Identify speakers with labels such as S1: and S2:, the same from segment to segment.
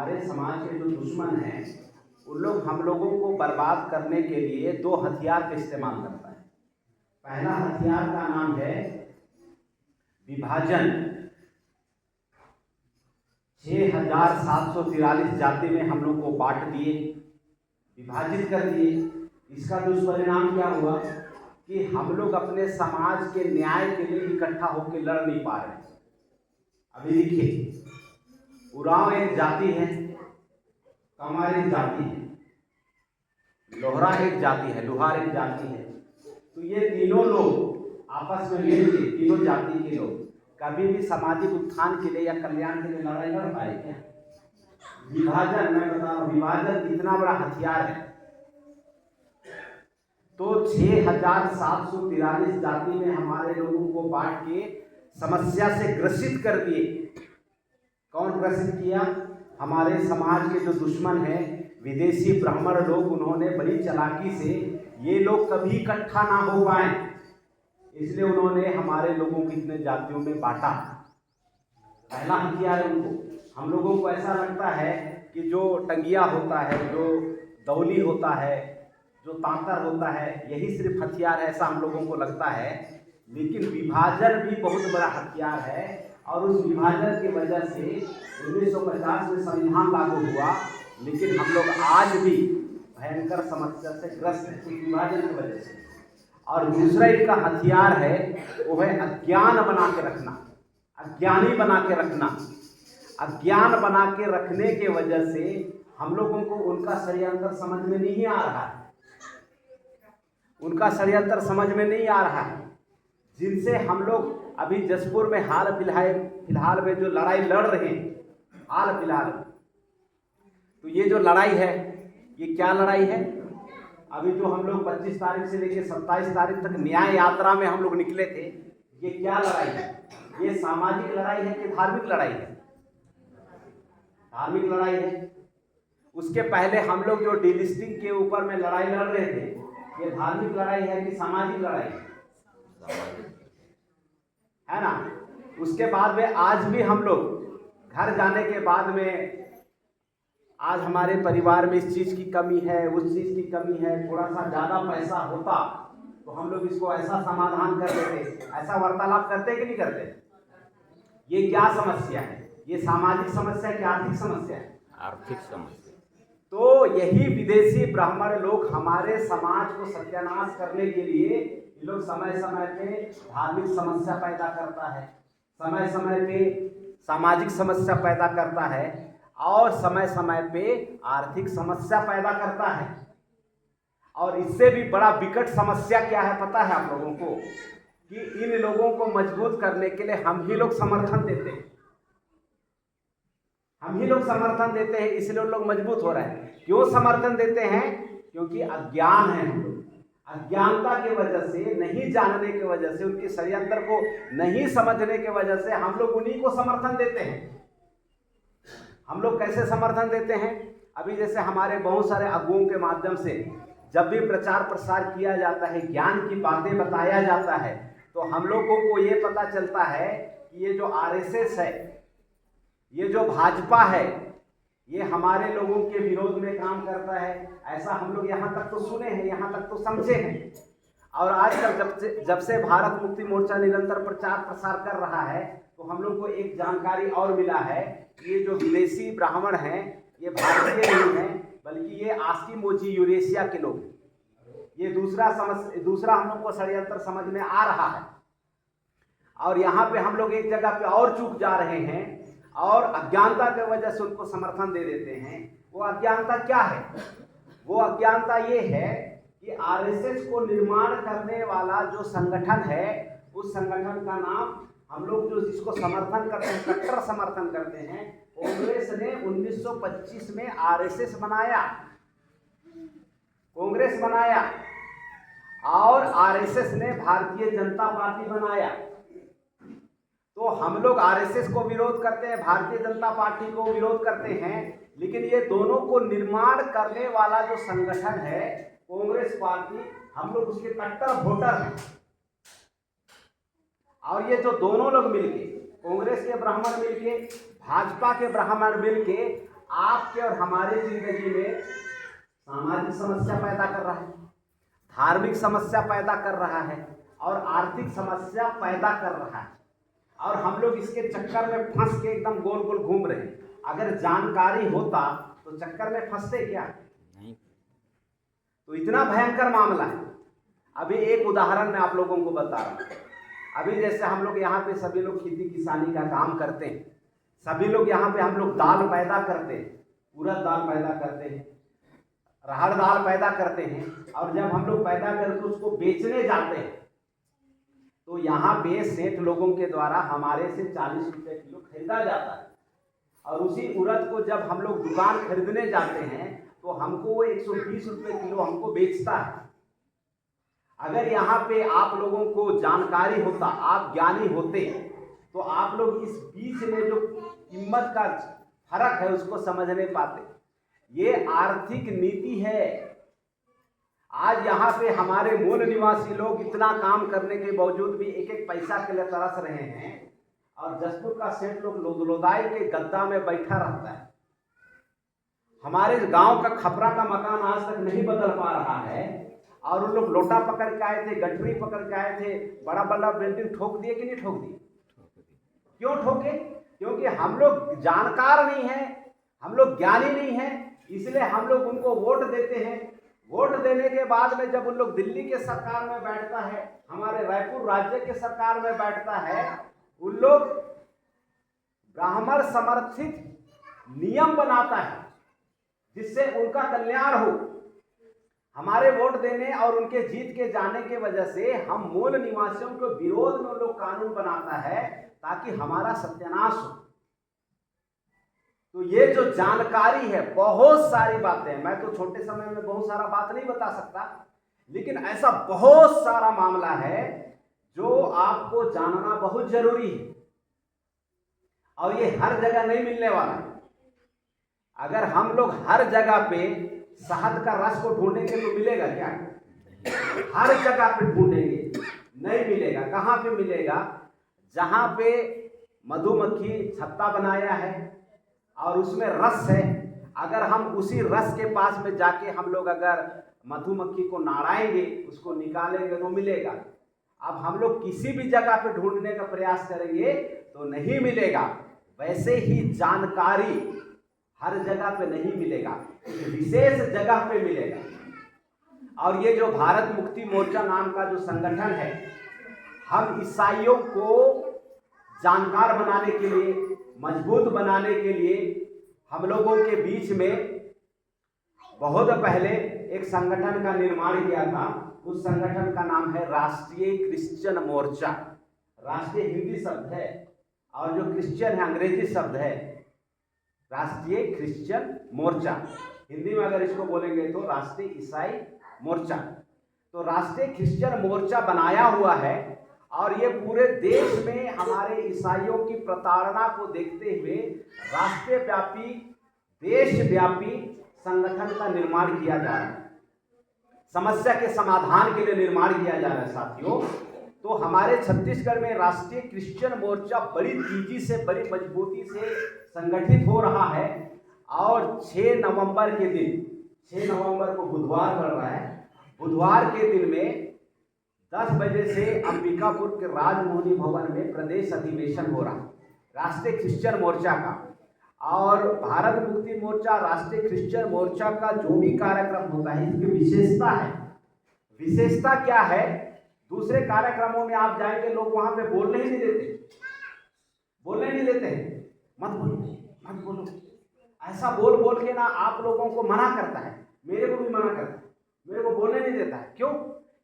S1: हमारे समाज के जो दुश्मन हैं उन लोग हम लोगों को बर्बाद करने के लिए दो हथियार का इस्तेमाल करता है। पहला हथियार का नाम है विभाजन। 6743 जाति में हम लोग को बांट दिए, विभाजित कर दिए। इसका दुष्परिणाम क्या हुआ कि हम लोग अपने समाज के न्याय के लिए इकट्ठा होकर लड़ नहीं पा रहे। अभी देखिए, उरांव एक जाति है, कमार एक जाति है, लोहरा एक जाति है, लुहार एक जाति है। तो ये तीनों लोग आपस में मिलकर, तीनों जाति के लोग कभी भी सामाजिक उत्थान के लिए या कल्याण के लिए लड़ाई लड़ पाए क्या? विभाजन, मैं बता रहा हूं, विभाजन इतना बड़ा हथियार है। तो 6743 जाति में हमारे लोगों को बांट के समस्या से ग्रसित कर दिए। कौन ग्रसित किया? हमारे समाज के जो दुश्मन हैं, विदेशी ब्राह्मण लोग, उन्होंने बड़ी चालाकी से ये लोग कभी इकट्ठा ना हो पाए, इसलिए उन्होंने हमारे लोगों को इतने जातियों में बांटा। पहला हथियार है उनको। हम लोगों को ऐसा लगता है कि जो टंगिया होता है, जो दौली होता है, जो तांतर होता है, यही सिर्फ हथियार है, ऐसा हम लोगों को लगता है। लेकिन विभाजन भी बहुत बड़ा हथियार है। और उस विभाजन की वजह से 1950 में संविधान लागू हुआ, लेकिन हम लोग आज भी भयंकर समस्या से ग्रस्त हैं इस विभाजन की वजह से। और दूसरा इनका हथियार है वो है अज्ञान बना के रखना, अज्ञानी बना के रखना। अज्ञान बना के रखने के वजह से हम लोगों को उनका षड्यंत्र समझ में नहीं आ रहा है, उनका षड्यंत्र समझ में नहीं आ रहा है, जिनसे हम लोग अभी जसपुर में हाल फिलहाल में जो लड़ाई लड़ रहे हैं, हाल फिलहाल, तो ये जो लड़ाई है, ये क्या लड़ाई है? अभी जो हम लोग 25 तारीख से लेकर 27 तारीख तक न्याय यात्रा में हम लोग निकले थे, ये क्या लड़ाई है? ये सामाजिक लड़ाई है कि धार्मिक लड़ाई है? धार्मिक लड़ाई है। उसके पहले हम लोग जो डीलिस्टिंग के ऊपर में लड़ाई लड़ रहे थे, ये धार्मिक लड़ाई है कि सामाजिक लड़ाई है ना? उसके बाद में आज भी हम लोग घर जाने के बाद में, आज हमारे परिवार में इस चीज़ की कमी है, उस चीज़ की कमी है, थोड़ा सा ज़्यादा पैसा होता तो हम लोग इसको ऐसा समाधान कर देते, ऐसा वार्तालाप करते कि नहीं करते? ये क्या समस्या है? ये सामाजिक समस्या है कि आर्थिक समस्या है?
S2: आर्थिक समस्या।
S1: तो यही विदेशी ब्राह्मण लोग हमारे समाज को सत्यानाश करने के लिए, ये लोग समय समय पे धार्मिक समस्या पैदा करता है, समय समय पे सामाजिक समस्या पैदा करता है, और समय समय पे आर्थिक समस्या पैदा करता है। और इससे भी बड़ा विकट समस्या क्या है पता है आप लोगों को? कि इन लोगों को मजबूत करने के लिए हम ही लोग समर्थन देते हैं, हम ही लोग समर्थन देते हैं, इसलिए उन लोग मजबूत हो रहे हैं। क्यों समर्थन देते हैं? क्योंकि अज्ञान है हम लोग। अज्ञानता की वजह से, नहीं जानने की वजह से, उनके षड्यंत्र को नहीं समझने की वजह से हम लोग उन्हीं को समर्थन देते हैं। हम लोग कैसे समर्थन देते हैं? अभी जैसे हमारे बहुत सारे अगुओं के माध्यम से जब भी प्रचार प्रसार किया जाता है, ज्ञान की बातें बताया जाता है, तो हम लोगों को ये पता चलता है कि ये जो आरएसएस है, ये जो भाजपा है, ये हमारे लोगों के विरोध में काम करता है। ऐसा हम लोग यहाँ तक तो सुने हैं, यहाँ तक तो समझे हैं। और आजकल जब से भारत मुक्ति मोर्चा निरंतर प्रचार प्रसार कर रहा है, तो हम लोग को एक जानकारी और मिला है कि ये जो विदेशी ब्राह्मण हैं, ये भारतीय नहीं हैं, बल्कि ये आस्किमोजी यूरेशिया के लोग हैं। ये दूसरा हम लोग को षड्यंत्र समझ में आ रहा है। और यहाँ पे हम लोग एक जगह पे और चूक जा रहे हैं, और अज्ञानता की वजह से उनको समर्थन दे देते हैं। वो अज्ञानता क्या है? वो अज्ञानता ये है कि आरएसएस को निर्माण करने वाला जो संगठन है, उस संगठन का नाम हम लोग जो जिसको समर्थन करते हैं, कट्टर समर्थन करते हैं, कांग्रेस ने 1925 में आरएसएस बनाया, कांग्रेस बनाया, और आरएसएस ने भारतीय जनता पार्टी बनाया। तो हम लोग आरएसएस को विरोध करते हैं, भारतीय जनता पार्टी को विरोध करते हैं, लेकिन ये दोनों को निर्माण करने वाला जो संगठन है कांग्रेस पार्टी, हम लोग उसके कट्टर वोटर हैं। और ये जो दोनों लोग मिलके, कांग्रेस के ब्राह्मण मिलके, भाजपा के ब्राह्मण मिलके आपके और हमारे जिंदगी में सामाजिक समस्या पैदा कर रहा है, धार्मिक समस्या पैदा कर रहा है और आर्थिक समस्या पैदा कर रहा है। और हम लोग इसके चक्कर में फंस के एकदम गोल गोल घूम रहे हैं। अगर जानकारी होता तो चक्कर में फंसते क्या? नहीं। तो इतना भयंकर मामला है। अभी एक उदाहरण मैं आप लोगों को बता रहा हूँ। अभी जैसे हम लोग यहाँ पे सभी लोग खेती किसानी का काम करते हैं, सभी लोग यहाँ पे हम लोग दाल पैदा करते हैं, उड़द दाल पैदा करते हैं, राहड़ दाल पैदा करते हैं, और जब हम लोग पैदा करके उसको बेचने जाते हैं तो यहाँ पे सेठ लोगों के द्वारा हमारे से 40 रुपये किलो खरीदा जाता है। और उसी उड़द को जब हम लोग दुकान खरीदने जाते हैं तो हमको वो 120 रुपये किलो हमको बेचता है। अगर यहाँ पे आप लोगों को जानकारी होता, आप ज्ञानी होते, तो आप लोग इस बीच में जो कीमत का फर्क है उसको समझ नहीं पाते। ये आर्थिक नीति है। आज यहाँ पे हमारे मूल निवासी लोग इतना काम करने के बावजूद भी एक एक पैसा के लिए तरस रहे हैं, और जसपुर का सेठ लोग लोदलोदाई के गद्दा में बैठा रहता है। हमारे गांव का खपरा का मकान आज तक नहीं बदल पा रहा है, और उन लोग लोटा पकड़ के आए थे, गठरी पकड़ के आए थे, बड़ा बड़ा बिल्डिंग ठोक दिए कि नहीं ठोक दिए? क्यों ठोके? क्योंकि हम लोग जानकार नहीं है, हम लोग ज्ञानी नहीं है, इसलिए हम लोग उनको वोट देते हैं। वोट देने के बाद में जब उन लोग दिल्ली के सरकार में बैठता है, हमारे रायपुर राज्य के सरकार में बैठता है, उन लोग ब्राह्मण समर्थित नियम बनाता है जिससे उनका कल्याण हो। हमारे वोट देने और उनके जीत के जाने के वजह से हम मूल निवासियों के विरोध में लोग कानून बनाता है ताकि हमारा सत्यानाश हो। तो ये जो जानकारी है, बहुत सारी बातें, मैं तो छोटे समय में बहुत सारा बात नहीं बता सकता, लेकिन ऐसा बहुत सारा मामला है जो आपको जानना बहुत जरूरी है, और ये हर जगह नहीं मिलने वाला है। अगर हम लोग हर जगह पे शहद का रस को ढूंढेंगे तो मिलेगा क्या? हर जगह पे ढूंढेंगे, नहीं मिलेगा। कहाँ पे मिलेगा? जहाँ पे मधुमक्खी छत्ता बनाया है और उसमें रस है, अगर हम उसी रस के पास में जाके हम लोग अगर मधुमक्खी को नाड़ाएंगे, उसको निकालेंगे तो मिलेगा। अब हम लोग किसी भी जगह पे ढूंढने का प्रयास करेंगे तो नहीं मिलेगा। वैसे ही जानकारी हर जगह पे नहीं मिलेगा, विशेष जगह पे मिलेगा। और ये जो भारत मुक्ति मोर्चा नाम का जो संगठन है, हम ईसाइयों को जानकार बनाने के लिए, मजबूत बनाने के लिए हम लोगों के बीच में बहुत पहले एक संगठन का निर्माण किया था। उस संगठन का नाम है राष्ट्रीय क्रिश्चियन मोर्चा। राष्ट्रीय हिंदी शब्द है और जो क्रिश्चियन है अंग्रेजी शब्द है। राष्ट्रीय क्रिश्चियन मोर्चा, हिंदी में अगर इसको बोलेंगे तो राष्ट्रीय ईसाई मोर्चा। तो राष्ट्रीय क्रिश्चियन मोर्चा बनाया हुआ है, और ये पूरे देश में हमारे ईसाइयों की प्रताड़ना को देखते हुए राष्ट्रव्यापी, देशव्यापी संगठन का निर्माण किया जा रहा है। समस्या के समाधान के लिए निर्माण किया जा रहा है साथियों। तो हमारे छत्तीसगढ़ में राष्ट्रीय क्रिश्चियन मोर्चा बड़ी तेजी से, बड़ी मजबूती से संगठित हो रहा है। और 6 नवंबर के दिन, 6 नवंबर को बुधवार पड़ रहा है, बुधवार के दिन में 10 बजे से अंबिकापुर के राजमोहनी भवन में प्रदेश अधिवेशन हो रहा है राष्ट्रीय क्रिश्चियन मोर्चा का। और भारत मुक्ति मोर्चा, राष्ट्रीय क्रिश्चियन मोर्चा का जो भी कार्यक्रम होता है, इसकी विशेषता है। विशेषता क्या है? दूसरे कार्यक्रमों में आप जाएंगे, लोग वहां पे बोलने ही नहीं देते, बोलने नहीं देते हैं, मत बोलो मत बोलो, ऐसा बोल बोल के ना आप लोगों को मना करता है। मेरे को भी मना करता है, मेरे को बोलने नहीं देता है। क्यों?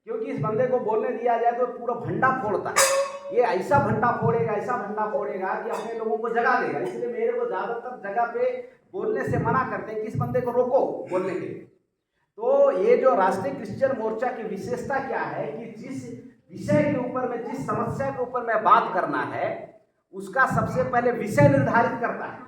S1: क्योंकि इस बंदे को बोलने दिया जाए तो पूरा भंडा फोड़ता है। ये ऐसा भंडा फोड़ेगा, ऐसा भंडा फोड़ेगा कि अपने लोगों को जगा देगा। इसलिए मेरे को ज्यादातर जगह पे बोलने से मना करते हैं कि इस बंदे को रोको बोलने के लिए। तो ये जो राष्ट्रीय क्रिश्चियन मोर्चा की विशेषता क्या है कि जिस विषय के ऊपर में, जिस समस्या के ऊपर में बात करना है, उसका सबसे पहले विषय निर्धारित करता है।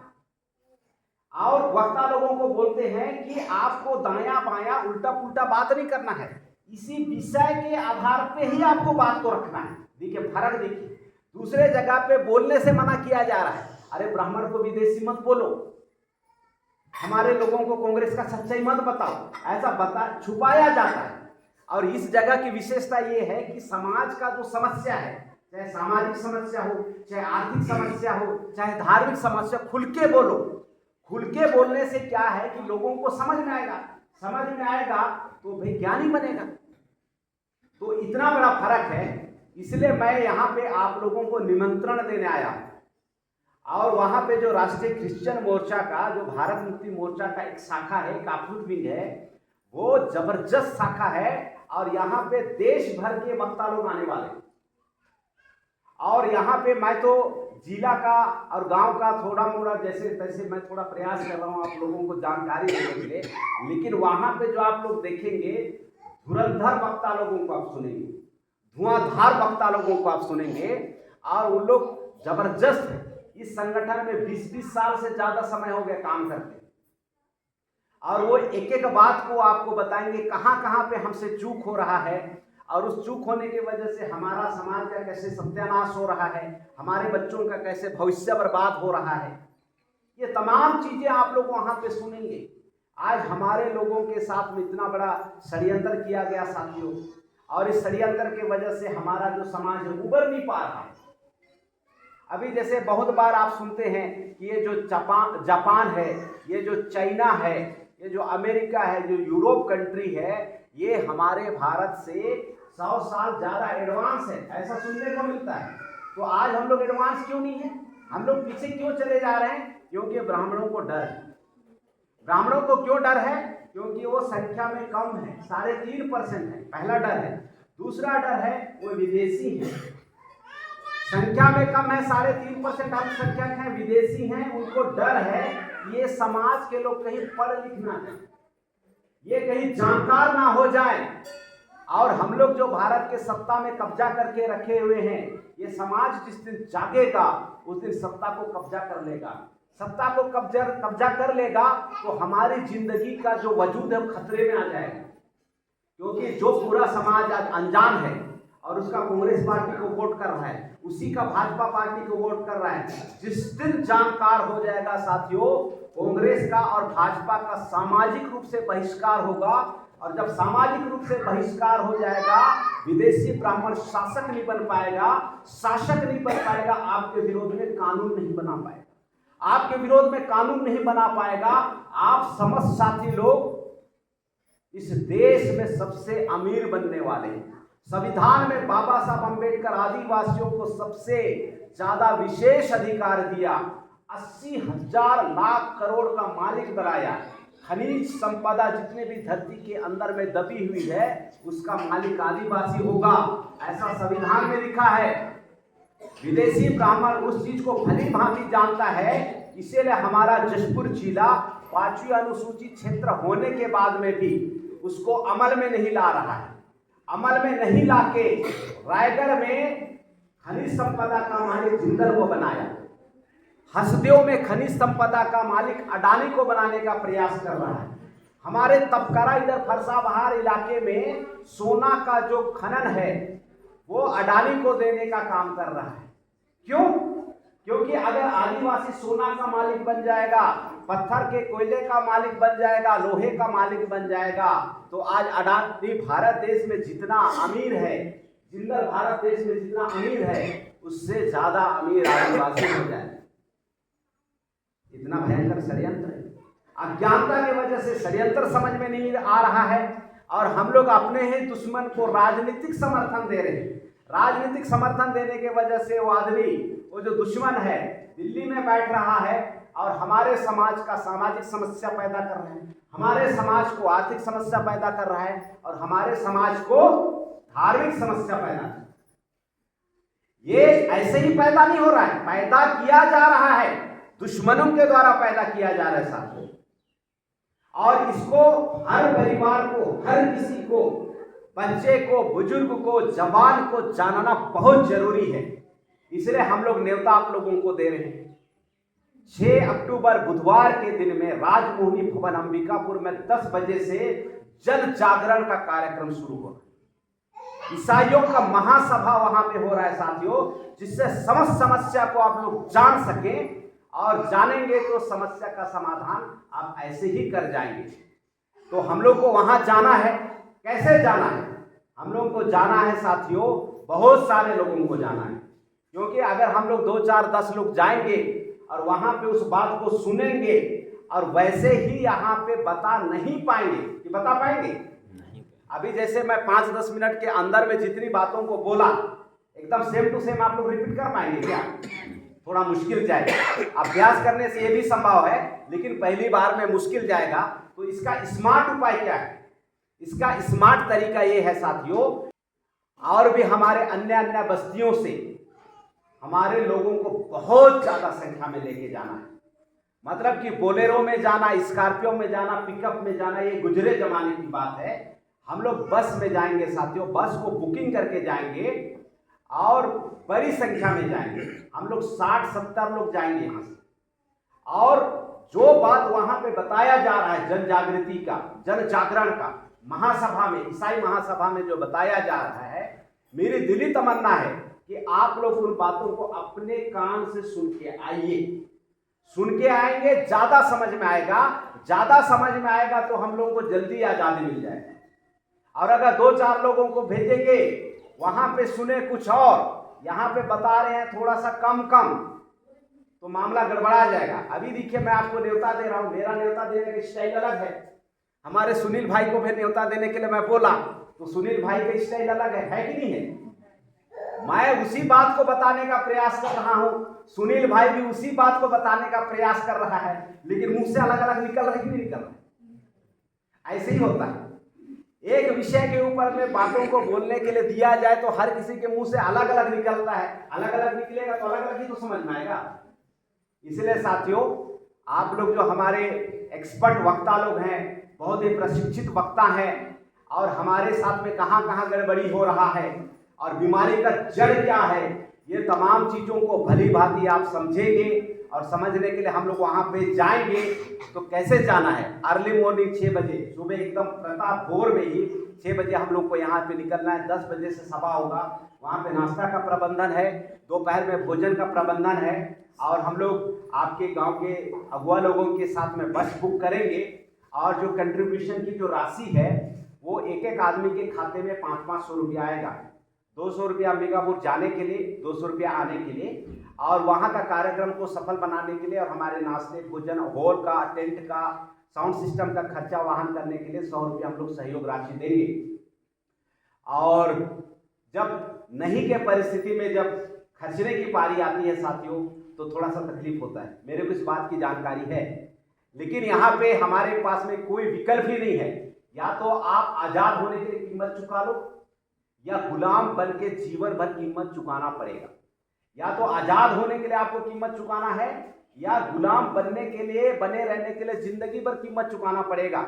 S1: और वक्ता लोगों को बोलते हैं कि आपको दायां बायां उल्टा पुल्टा बात नहीं करना है, इसी विषय के आधार पे ही आपको बात को रखना है। देखिए फर्क, देखिए दूसरे जगह पे बोलने से मना किया जा रहा है, अरे ब्राह्मण को विदेशी मत बोलो, हमारे लोगों को कांग्रेस का सच्चाई मत बताओ, ऐसा बता छुपाया जाता है। और इस जगह की विशेषता ये है कि समाज का जो समस्या है, चाहे सामाजिक समस्या हो, चाहे आर्थिक समस्या हो, चाहे धार्मिक समस्या, खुल के बोलो। खुल के बोलने से क्या है कि लोगों को समझ में आएगा, समझ में आएगा तो भाई ज्ञानी बनेगा। तो इतना बड़ा फर्क है, इसलिए मैं यहाँ पे आप लोगों को निमंत्रण देने आया। और वहाँ पे जो राष्ट्रीय क्रिश्चियन मोर्चा का, जो भारत मुक्ति मोर्चा का एक शाखा है, एक आउटपुट विंग है, वो जबरदस्त शाखा है। और यहाँ पे देश भर के वक्ता लोग आने वाले। और यहाँ पे मैं तो जिला का और गांव का थोड़ा मोड़ा जैसे तैसे मैं थोड़ा प्रयास कर रहा हूँ आप लोगों को जानकारी देने के लिए। लेकिन वहाँ पे जो आप लोग देखेंगे, धुरंधर वक्ता लोगों को आप सुनेंगे, धुआंधार वक्ता लोगों को आप सुनेंगे। और वो लोग जबरदस्त है। इस संगठन में 20-20 साल से ज़्यादा समय हो गया काम करते, और वो एक एक बात को आपको बताएंगे कहाँ कहाँ पे हमसे चूक हो रहा है, और उस चूक होने की वजह से हमारा समाज का कैसे सत्यानाश हो रहा है, हमारे बच्चों का कैसे भविष्य बर्बाद हो रहा है। ये तमाम चीज़ें आप लोग वहाँ पे सुनेंगे। आज हमारे लोगों के साथ में इतना बड़ा षड्यंत्र किया गया साथियों, और इस षड्यंत्र की वजह से हमारा जो समाज है उबर नहीं पा रहा है। अभी जैसे बहुत बार आप सुनते हैं कि ये जो जापान है, ये जो चाइना है, ये जो अमेरिका है, जो यूरोप कंट्री है, ये हमारे भारत से 100 साल ज़्यादा एडवांस है, ऐसा सुनने को मिलता है। तो आज हम लोग एडवांस क्यों नहीं है? हम लोग पीछे क्यों चले जा रहे हैं? क्योंकि ब्राह्मणों को डर है। ब्राह्मणों को क्यों डर है? क्योंकि वो संख्या में कम है, 3.5% है, पहला डर है। दूसरा डर है वो विदेशी है, संख्या में कम है, 3.5% अल्पसंख्यक हैं, विदेशी हैं। उनको डर है ये समाज के लोग कहीं पढ़ लिख ना जाए, ये कहीं जानकार ना हो जाए, और हम लोग जो भारत के सत्ता में कब्जा करके रखे हुए हैं, ये समाज जिस दिन जागेगा उस दिन सत्ता को कब्जा कर लेगा। सत्ता को कब्जा कर लेगा तो हमारी जिंदगी का जो वजूद है वो खतरे में आ जाएगा। क्योंकि जो पूरा समाज आज अनजान है और उसका कांग्रेस पार्टी को वोट कर रहा है, उसी का भाजपा पार्टी को वोट कर रहा है, जिस दिन जानकार हो जाएगा साथियों, कांग्रेस का और भाजपा का सामाजिक रूप से बहिष्कार होगा। और जब सामाजिक रूप से बहिष्कार हो जाएगा, विदेशी ब्राह्मण शासक नहीं बन पाएगा, शासक नहीं बन पाएगा, आपके विरोध में कानून नहीं बना पाएगा, आपके विरोध में कानून नहीं बना पाएगा। आप समस्त साथी लोग इस देश में सबसे अमीर बनने वाले हैं। संविधान में बाबा साहब अम्बेडकर आदिवासियों को सबसे ज्यादा विशेष अधिकार दिया, 80,000 लाख करोड़ का मालिक बनाया। खनिज संपदा जितने भी धरती के अंदर में दबी हुई है उसका मालिक आदिवासी होगा, ऐसा संविधान में लिखा है। विदेशी ब्राह्मण उस चीज को भली भांति जानता है, इसीलिए हमारा जशपुर जिला 5वीं अनुसूचित क्षेत्र होने के बाद में भी उसको अमल में नहीं ला रहा है। अमल में नहीं लाके रायगढ़ में खनिज संपदा का मालिक जिंदल को बनाया, हसदेव में खनिज संपदा का मालिक अडानी को बनाने का प्रयास कर रहा है। हमारे तपकरा इधर फरसाबहार इलाके में सोना का जो खनन है वो अडानी को देने का काम कर रहा है। क्यों? क्योंकि अगर आदिवासी सोना का मालिक बन जाएगा, पत्थर के कोयले का मालिक बन जाएगा, लोहे का मालिक बन जाएगा, तो आज अडानी भारत देश में जितना अमीर है, जिंदल भारत देश में जितना अमीर है, उससे ज्यादा अमीर आदिवासी हो जाए। इतना भयंकर षड्यंत्र है। अज्ञानता की वजह से षड्यंत्र समझ में नहीं आ रहा है, और हम लोग अपने ही दुश्मन को राजनीतिक समर्थन दे रहे हैं। राजनीतिक समर्थन देने के वजह से वो आदमी, वो जो दुश्मन है, दिल्ली में बैठ रहा है और हमारे समाज का सामाजिक समस्या पैदा कर रहा है, हमारे समाज को आर्थिक समस्या पैदा कर रहा है, और हमारे समाज को धार्मिक समस्या पैदा कर रहा है। ये ऐसे ही पैदा नहीं हो रहा है, पैदा किया जा रहा है, दुश्मनों के द्वारा पैदा किया जा रहा है साथियों। और इसको हर परिवार को, हर किसी को, बच्चे को, बुजुर्ग को, जवान को जानना बहुत जरूरी है। इसलिए हम लोग न्योता आप लोगों को दे रहे हैं। 6 अक्टूबर बुधवार के दिन में राजमोहिनी भवन अंबिकापुर में 10 बजे से जन जागरण का कार्यक्रम शुरू हो रहा है। ईसाइयों का महासभा वहां पे हो रहा है साथियों, जिससे समस्त समस्या को आप लोग जान सकें और जानेंगे तो समस्या का समाधान आप ऐसे ही कर जाएंगे। तो हम लोग को वहां जाना है। कैसे जाना है? हम लोग को जाना है साथियों, बहुत सारे लोगों को जाना है, क्योंकि अगर हम लोग 2, 4, 10 लोग जाएंगे और वहां पे उस बात को सुनेंगे और वैसे ही यहाँ पे बता नहीं पाएंगे कि बता पाएंगे नहीं। अभी जैसे मैं 5-10 मिनट के अंदर में जितनी बातों को बोला एकदम सेम टू सेम आप लोग रिपीट कर पाएंगे क्या? थोड़ा मुश्किल जाएगा। अभ्यास करने से ये भी संभव है, लेकिन पहली बार में मुश्किल जाएगा। तो इसका स्मार्ट उपाय क्या है? इसका स्मार्ट तरीका ये है साथियों, और भी हमारे अन्य अन्य बस्तियों से हमारे लोगों को बहुत ज्यादा संख्या में लेके जाना है। मतलब कि बोलेरो में जाना, स्कॉर्पियो में जाना, पिकअप में जाना, ये गुजरे जमाने की बात है। हम लोग बस में जाएंगे साथियों, बस को बुकिंग करके जाएंगे और बड़ी संख्या में जाएंगे। हम लोग 60-70 लोग जाएंगे यहाँ से। और जो बात वहां पे बताया जा रहा है, जन जागृति का, जन जागरण का, महासभा में, ईसाई महासभा में जो बताया जा रहा है, मेरी दिली तमन्ना है कि आप लोग उन बातों को अपने कान से सुन के आइए। सुन के आएंगे, ज्यादा समझ में आएगा। ज्यादा समझ में आएगा तो हम लोगों को जल्दी आजादी मिल जाएगा। और अगर 2-4 लोगों को भेजेंगे, वहां पे सुने कुछ और, यहाँ पे बता रहे हैं थोड़ा सा कम कम, तो मामला गड़बड़ा जाएगा। अभी देखिए, मैं आपको न्योता दे रहा हूं, मेरा न्योता देने की स्टाइल अलग है। हमारे सुनील भाई को भी न्योता देने के लिए मैं बोला, तो सुनील भाई का स्टाइल अलग है कि नहीं है? मैं उसी बात को बताने का प्रयास कर रहा हूं, सुनील भाई भी उसी बात को बताने का प्रयास कर रहा है, लेकिन मुंह से अलग अलग निकल रहा है कि नहीं निकल रहा है? ऐसे ही होता है। एक विषय के ऊपर में बातों को बोलने के लिए दिया जाए तो हर किसी के मुंह से अलग अलग निकलता है। अलग अलग निकलेगा तो अलग अलग ही तो समझ में आएगा। इसलिए साथियों, आप लोग जो हमारे एक्सपर्ट वक्ता लोग हैं, बहुत ही प्रशिक्षित वक्ता हैं, और हमारे साथ में कहां कहां गड़बड़ी हो रहा है और बीमारी का जड़ क्या है, ये तमाम चीजों को भली भांति आप समझेंगे। और समझने के लिए हम लोग वहां पे जाएंगे। तो कैसे जाना है? अर्ली मॉर्निंग 6 बजे, सुबह एकदम प्रताप भोर में ही 6 बजे हम लोग को यहाँ पे निकलना है। 10 बजे से सभा होगा। वहाँ पे नाश्ता का प्रबंधन है, दोपहर में भोजन का प्रबंधन है, और हम लोग आपके गांव के अगुआ लोगों के साथ में बस बुक करेंगे। और जो कंट्रीब्यूशन की जो राशि है, वो एक एक आदमी के खाते में 500-500 रुपया आएगा। 200 रुपया मेगापुर जाने के लिए, 200 रुपया आने के लिए, और वहाँ का कार्यक्रम को सफल बनाने के लिए, और हमारे नाश्ते, भोजन, हॉल का, टेंट का, साउंड सिस्टम का खर्चा वहन करने के लिए 100 रुपया हम लोग सहयोग राशि देंगे। और जब नहीं के परिस्थिति में जब खर्चने की पारी आती है साथियों, तो थोड़ा सा तकलीफ होता है। मेरे को इस बात की जानकारी है, लेकिन यहाँ पे हमारे पास में कोई विकल्प ही नहीं है। या तो आप आजाद होने के लिए कीमत चुका लो, या गुलाम बन के जीवन भर कीमत चुकाना पड़ेगा। या तो आजाद होने के लिए आपको कीमत चुकाना है, या गुलाम बनने के लिए, बने रहने के लिए जिंदगी भर कीमत चुकाना पड़ेगा।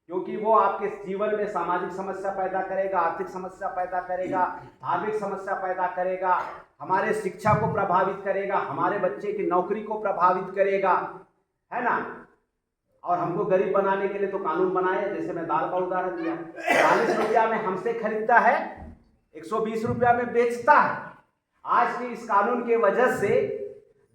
S1: क्योंकि वो आपके जीवन में सामाजिक समस्या पैदा करेगा, आर्थिक समस्या पैदा करेगा, धार्मिक समस्या पैदा करेगा, हमारे शिक्षा को प्रभावित करेगा, हमारे बच्चे की नौकरी को प्रभावित करेगा, है ना। और हमको गरीब बनाने के लिए तो कानून बनाए, जैसे मैं दाल का उदाहरण दिया, 40 रुपया में हमसे खरीदता है, 120 रुपया में बेचता है। आज के इस कानून के वजह से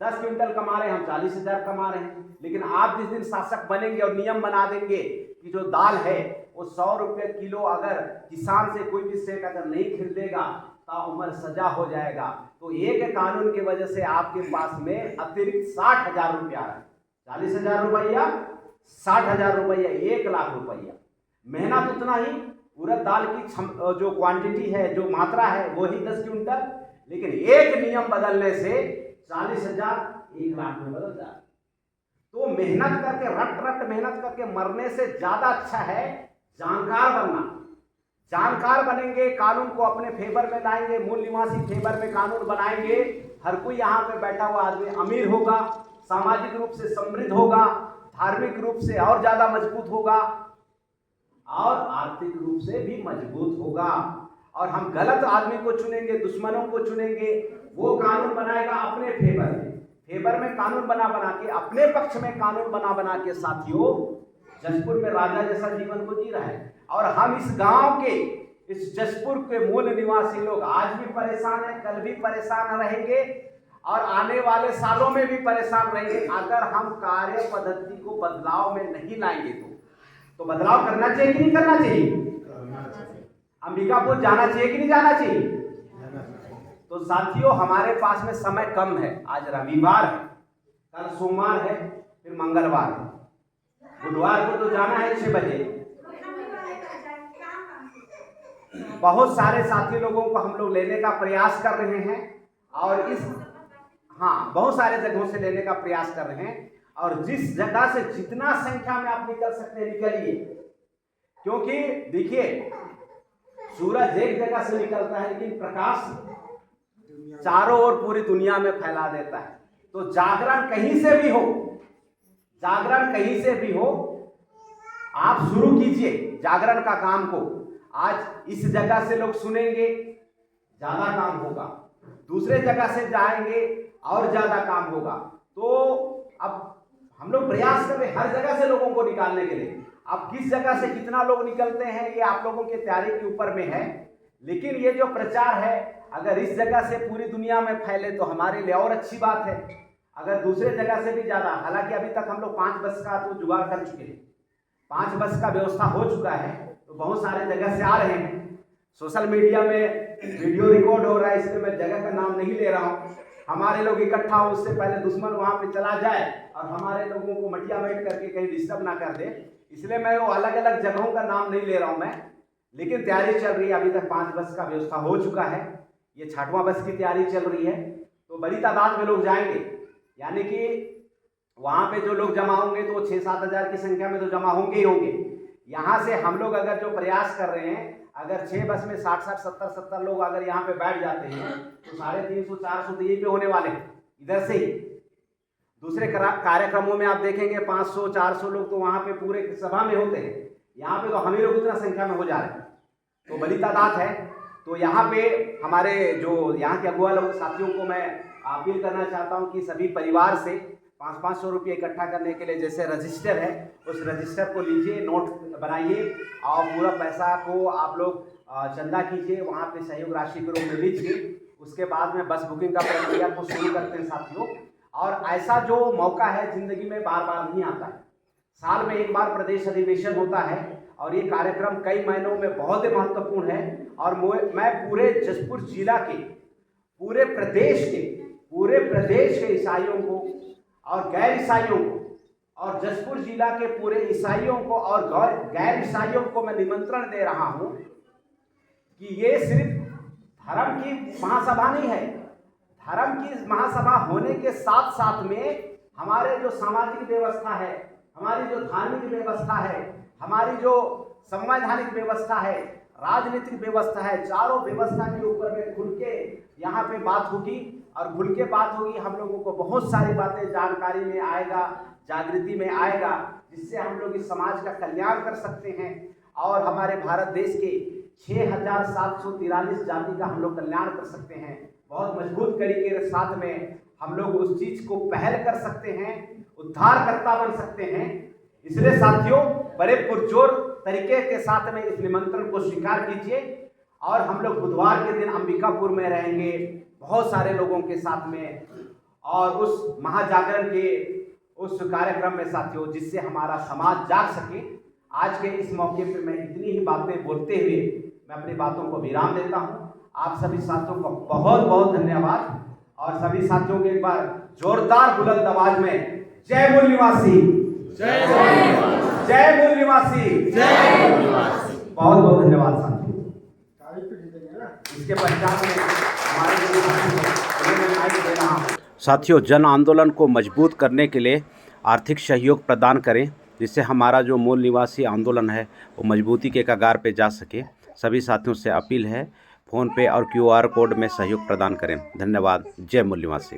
S1: 10 क्विंटल कमा रहे हैं, हम 40,000 कमा रहे हैं। लेकिन आप जिस दिन शासक बनेंगे और नियम बना देंगे कि जो दाल है वो 100 रुपये किलो, अगर किसान से कोई भी सेठ अगर नहीं खरीदेगा तो उम्र सजा हो जाएगा। तो एक कानून की वजह से आपके पास में अतिरिक्त 60,000 रुपया आ रहा है। 40,000 रुपया, 60,000 रुपया, 1 लाख रुपया। मेहनत उतना ही, उड़द दाल की जो क्वांटिटी है, जो मात्रा है, वो ही 10 क्विंटल, लेकिन एक नियम बदलने से 40,000 1 लाख में बदल जाए। तो मेहनत करके, रट रट मेहनत करके मरने से ज्यादा अच्छा है जानकार बनना। जानकार बनेंगे, कानून को अपने फेवर में लाएंगे, मूल निवासी फेवर में कानून बनाएंगे। हर कोई यहाँ पे बैठा हुआ आदमी अमीर होगा, सामाजिक रूप से समृद्ध होगा, धार्मिक रूप से और ज्यादा मजबूत होगा, और आर्थिक रूप से भी मजबूत होगा। और हम गलत आदमी को चुनेंगे, दुश्मनों को चुनेंगे, वो कानून बनाएगा अपने फेवर में कानून बना के, अपने पक्ष में कानून बना के साथियों जशपुर में राजा जैसा जीवन को जी रहा है। और हम इस गांव के, इस जशपुर के मूल निवासी लोग आज भी परेशान हैं, कल भी परेशान रहेंगे, और आने वाले सालों में भी परेशान रहेंगे अगर हम कार्य पद्धति को बदलाव में नहीं लाएंगे। तो बदलाव करना चाहिए कि नहीं करना चाहिए? अंबिकापुर जाना चाहिए कि नहीं जाना चाहिए? तो साथियों, हमारे पास में समय कम है। आज रविवार है, कल सोमवार है, फिर मंगलवार है, बुधवार को तो जाना है 6 बजे। बहुत सारे साथी लोगों को हम लोग लेने का प्रयास कर रहे हैं और बहुत सारे जगहों से लेने का प्रयास कर रहे हैं। और जिस जगह से जितना संख्या में आप निकल सकते हैं निकलिए, क्योंकि देखिए सूरज एक जगह से निकलता है लेकिन प्रकाश चारों ओर पूरी दुनिया में फैला देता है। तो जागरण कहीं से भी हो, जागरण कहीं से भी हो, आप शुरू कीजिए जागरण का काम को। आज इस जगह से लोग सुनेंगे, ज्यादा काम होगा, दूसरे जगह से जाएंगे और ज्यादा काम होगा। तो अब हम लोग प्रयास कर रहे हैं हर जगह से लोगों को निकालने के लिए। अब किस जगह से कितना लोग निकलते हैं ये आप लोगों के तैयारी के ऊपर में है, लेकिन ये जो प्रचार है अगर इस जगह से पूरी दुनिया में फैले तो हमारे लिए और अच्छी बात है। अगर दूसरे जगह से भी ज़्यादा, हालांकि अभी तक हम लोग 5 बस का तो जुगाड़ कर चुके हैं, 5 बस का व्यवस्था हो चुका है, तो बहुत सारे जगह से आ रहे हैं। सोशल मीडिया में वीडियो रिकॉर्ड हो रहा है, इसलिए मैं जगह का नाम नहीं ले रहा हूँ। हमारे लोग इकट्ठा हो उससे पहले दुश्मन वहाँ पे चला जाए और हमारे लोगों को मटिया मेट करके कहीं डिस्टर्ब ना कर दे, इसलिए मैं वो अलग अलग जगहों का नाम नहीं ले रहा हूँ मैं। लेकिन तैयारी चल रही है, अभी तक 5 बस का व्यवस्था हो चुका है, ये 6वां बस की तैयारी चल रही है। तो बड़ी तादाद में लोग जाएंगे, यानी कि वहाँ पे जो लोग जमा होंगे तो 6-7 हज़ार की संख्या में तो जमा होंगे ही होंगे। यहाँ से हम लोग अगर जो प्रयास कर रहे हैं, अगर 6 बस में 60-60, 70-70 लोग अगर यहाँ पे बैठ जाते हैं तो 350-400 तो यही पे होने वाले हैं इधर से ही। दूसरे कार्यक्रमों में आप देखेंगे 500-400 लोग तो वहाँ पे पूरे सभा में होते हैं, यहाँ पे तो हम ही लोग इतना संख्या में हो जा रहे हैं, तो बड़ी तादाद है। तो यहाँ पे हमारे जो यहाँ के अगुआ लोग साथियों को मैं अपील करना चाहता हूँ कि सभी परिवार से 500-500 रुपये इकट्ठा करने के लिए जैसे रजिस्टर है उस रजिस्टर को लीजिए, नोट बनाइए और पूरा पैसा को आप लोग चंदा कीजिए, वहाँ पे सहयोग राशि के रूप में लीजिए। उसके बाद में बस बुकिंग का प्रक्रिया को शुरू करते हैं साथियों। और ऐसा जो मौका है जिंदगी में बार बार नहीं आता है, साल में एक बार प्रदेश अधिवेशन होता है और ये कार्यक्रम कई महीनों में बहुत ही महत्वपूर्ण है। और मैं पूरे जशपुर जिला के, पूरे प्रदेश के ईसाइयों को और गैर ईसाइयों को और जशपुर जिला के पूरे ईसाइयों को और गैर ईसाइयों को मैं निमंत्रण दे रहा हूं कि ये सिर्फ धर्म की महासभा नहीं है। धर्म की महासभा होने के साथ साथ में हमारे जो सामाजिक व्यवस्था है, हमारी जो धार्मिक व्यवस्था है, हमारी जो संवैधानिक व्यवस्था है, राजनीतिक व्यवस्था है, चारों व्यवस्था के ऊपर में खुल के यहाँ पे बात होगी। और खुल के बात होगी, हम लोगों को बहुत सारी बातें जानकारी में आएगा, जागृति में आएगा, जिससे हम लोग इस समाज का कल्याण कर सकते हैं और हमारे भारत देश के 6743 जाति का हम लोग कल्याण कर सकते हैं। बहुत मजबूत तरीके के साथ में हम लोग उस चीज को पहल कर सकते हैं, उद्धारकर्ता बन सकते हैं। इसलिए साथियों, बड़े पुरजोर तरीके के साथ में इस निमंत्रण को स्वीकार कीजिए। और हम लोग बुधवार के दिन अंबिकापुर में रहेंगे बहुत सारे लोगों के साथ में, और उस महाजागरण के उस कार्यक्रम में साथियों, जिससे हमारा समाज जाग सके। आज के इस मौके पे मैं इतनी ही बातें बोलते हुए मैं अपनी बातों को विराम देता हूं। आप सभी साथियों को बहुत बहुत धन्यवाद। और सभी साथियों के एक बार जोरदार बुलंद आवाज में जय मूल निवासी, जय मूल निवासी, बहुत बहुत धन्यवाद साथियों। इसके पश्चात में साथियों, जन आंदोलन को मजबूत करने के लिए आर्थिक सहयोग प्रदान करें, जिससे हमारा जो मूल निवासी आंदोलन है वो मजबूती के कगार पे जा सके। सभी साथियों से अपील है, फ़ोन पे और QR कोड में सहयोग प्रदान करें। धन्यवाद। जय मूल निवासी।